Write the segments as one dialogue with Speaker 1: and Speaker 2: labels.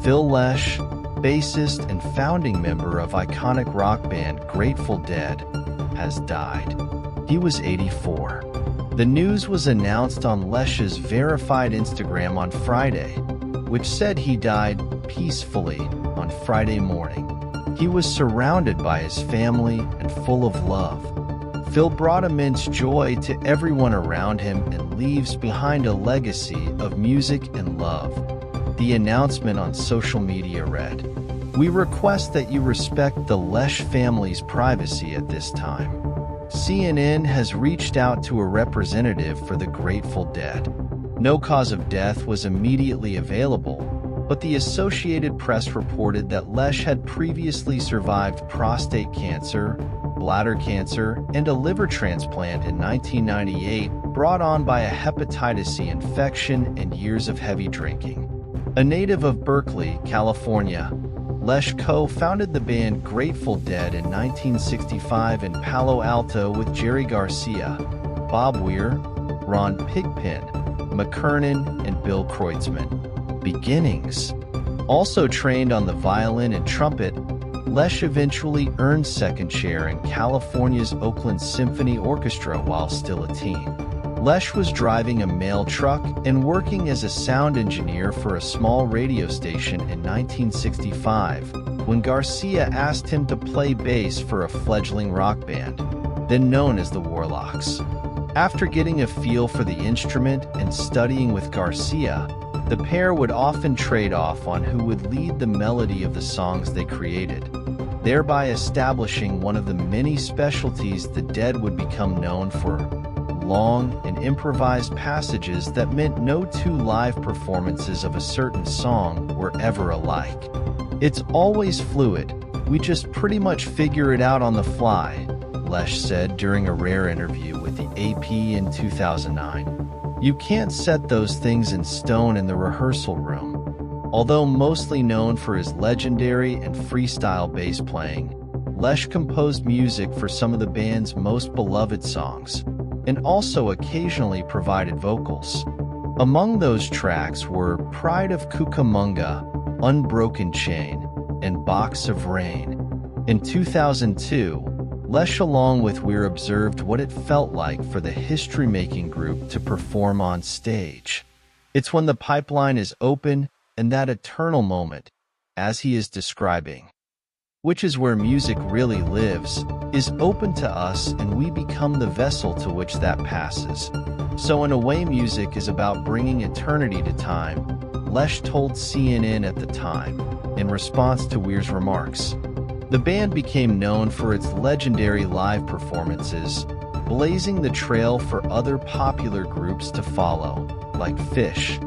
Speaker 1: Phil Lesh, bassist and founding member of iconic rock band Grateful Dead, has died. He was 84. The news was announced on Lesh's verified Instagram on Friday, which said he died peacefully on Friday morning. He was surrounded by his family and full of love. Phil brought immense joy to everyone around him and leaves behind a legacy of music and love. The announcement on social media read, "We request that you respect the Lesh family's privacy at this time." CNN has reached out to a representative for the Grateful Dead. No cause of death was immediately available, but the Associated Press reported that Lesh had previously survived prostate cancer, bladder cancer, and a liver transplant in 1998, brought on by a hepatitis C infection and years of heavy drinking. A native of Berkeley, California, Lesh co-founded the band Grateful Dead in 1965 in Palo Alto with Jerry Garcia, Bob Weir, Ron Pigpen, McKernan, and Bill Kreutzmann. Beginnings. Also trained on the violin and trumpet, Lesh eventually earned second chair in California's Oakland Symphony Orchestra while still a teen. Lesh was driving a mail truck and working as a sound engineer for a small radio station in 1965 when Garcia asked him to play bass for a fledgling rock band, then known as the Warlocks. After getting a feel for the instrument and studying with Garcia, the pair would often trade off on who would lead the melody of the songs they created, thereby establishing one of the many specialties the Dead would become known for: long and improvised passages that meant no two live performances of a certain song were ever alike. "It's always fluid. We just pretty much figure it out on the fly," Lesh said during a rare interview with the AP in 2009. "You can't set those things in stone in the rehearsal room." Although mostly known for his legendary and freestyle bass playing, Lesh composed music for some of the band's most beloved songs, and also occasionally provided vocals. Among those tracks were Pride of Cucamonga, Unbroken Chain, and Box of Rain. In 2002, Lesh along with Weir observed what it felt like for the history-making group to perform on stage. "It's when the pipeline is open and that eternal moment, as he is describing, which is where music really lives, is open to us and we become the vessel to which that passes. So in a way music is about bringing eternity to time," Lesh told CNN at the time, in response to Weir's remarks. The band became known for its legendary live performances, blazing the trail for other popular groups to follow, like Phish.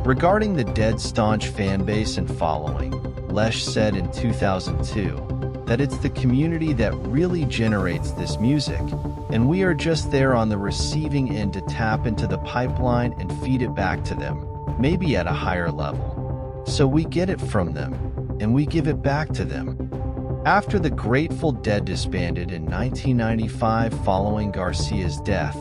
Speaker 1: Regarding the Dead's staunch fanbase and following, Lesh said in 2002 that it's the community that really generates this music, and we are just there on the receiving end to tap into the pipeline and feed it back to them, maybe at a higher level. So we get it from them, and we give it back to them. After the Grateful Dead disbanded in 1995 following Garcia's death,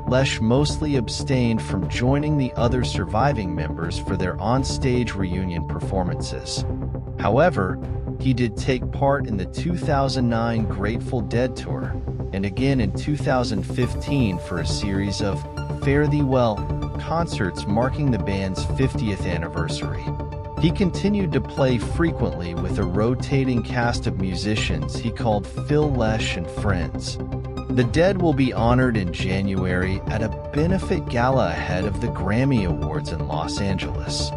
Speaker 1: Lesh mostly abstained from joining the other surviving members for their on-stage reunion performances. However, he did take part in the 2009 Grateful Dead tour, and again in 2015 for a series of Fare Thee Well concerts marking the band's 50th anniversary. He continued to play frequently with a rotating cast of musicians he called Phil Lesh and Friends. The Dead will be honored in January at a benefit gala ahead of the Grammy Awards in Los Angeles.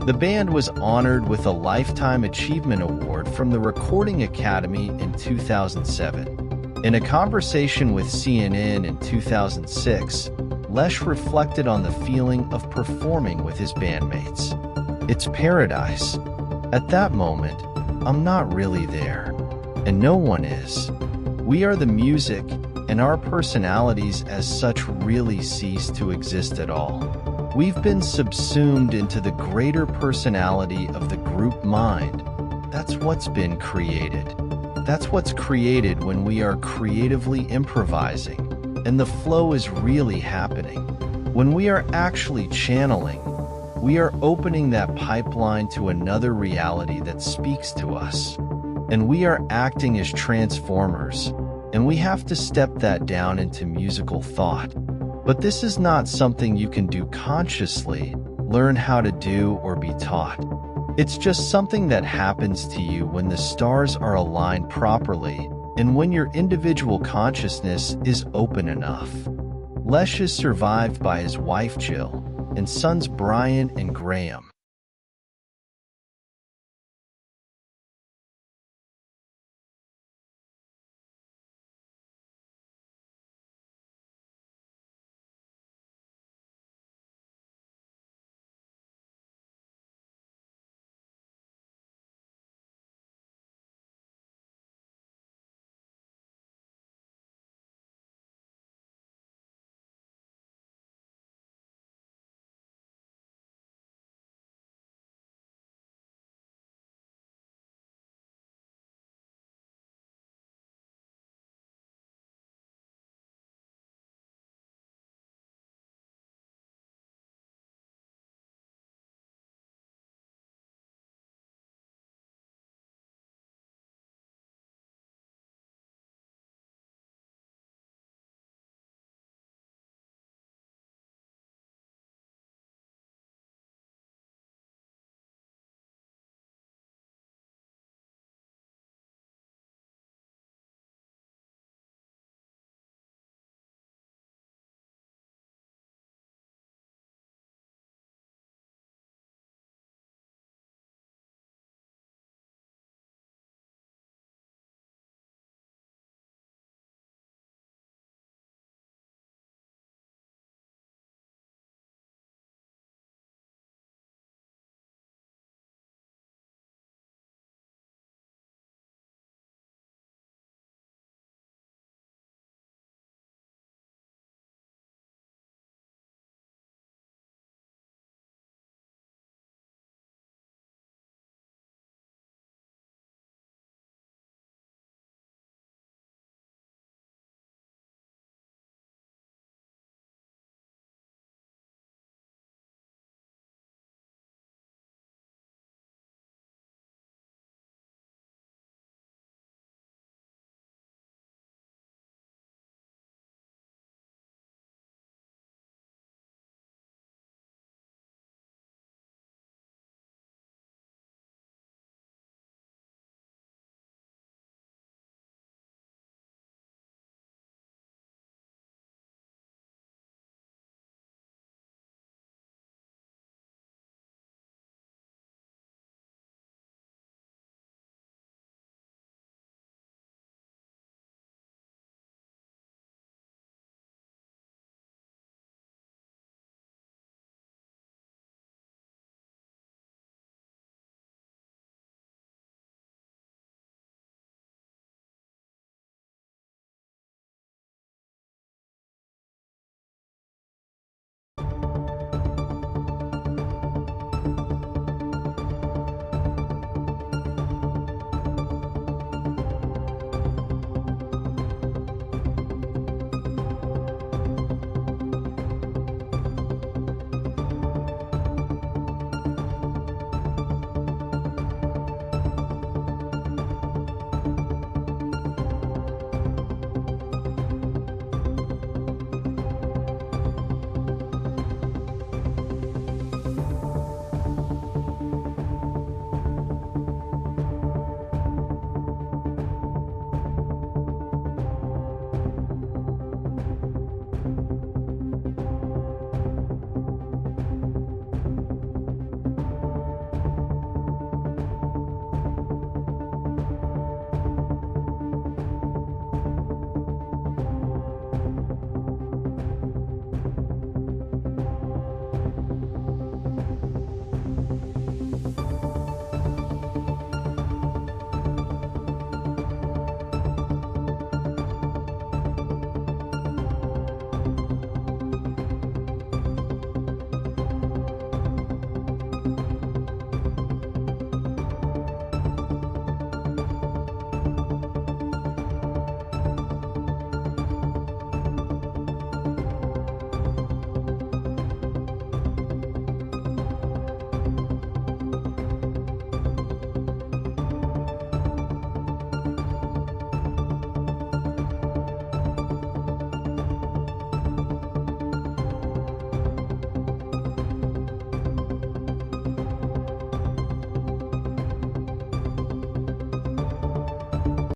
Speaker 1: The band was honored with a Lifetime Achievement Award from the Recording Academy in 2007. In a conversation with CNN in 2006, Lesh reflected on the feeling of performing with his bandmates. "It's paradise. At that moment, I'm not really there, and no one is. We are the music, and our personalities as such really cease to exist at all. We've been subsumed into the greater personality of the group mind. That's what's been created. That's what's created when we are creatively improvising, and the flow is really happening. When we are actually channeling, We are opening that pipeline to another reality that speaks to us. And we are acting as transformers, and we have to step that down into musical thought. But this is not something you can do consciously, learn how to do, or be taught. It's just something that happens to you when the stars are aligned properly and when your individual consciousness is open enough. Lesh is survived by his wife Jill and sons Brian and Graham.